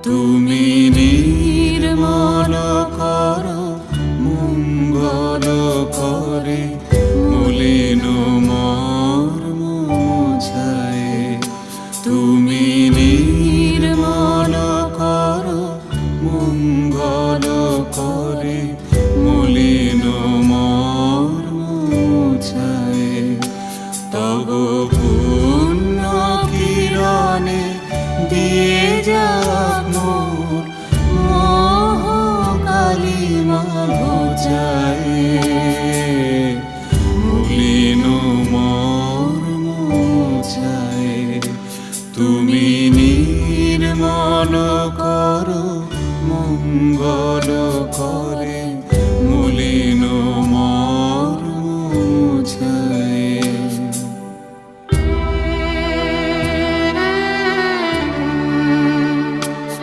তুমি নির্মল করো মঙ্গল করে মলিন মর্ম মুছায়ে। তুমি নির্মল করো মঙ্গল করে মলিন মর্ম মুছায়ে। তব পুণ্য কিরণে দিয়ে যাক মোর মোহ কালিমা ঘুচায়ে। মলিন মর্ম মুছায়ে। তুমি নির্মল করো মঙ্গল করে মলিন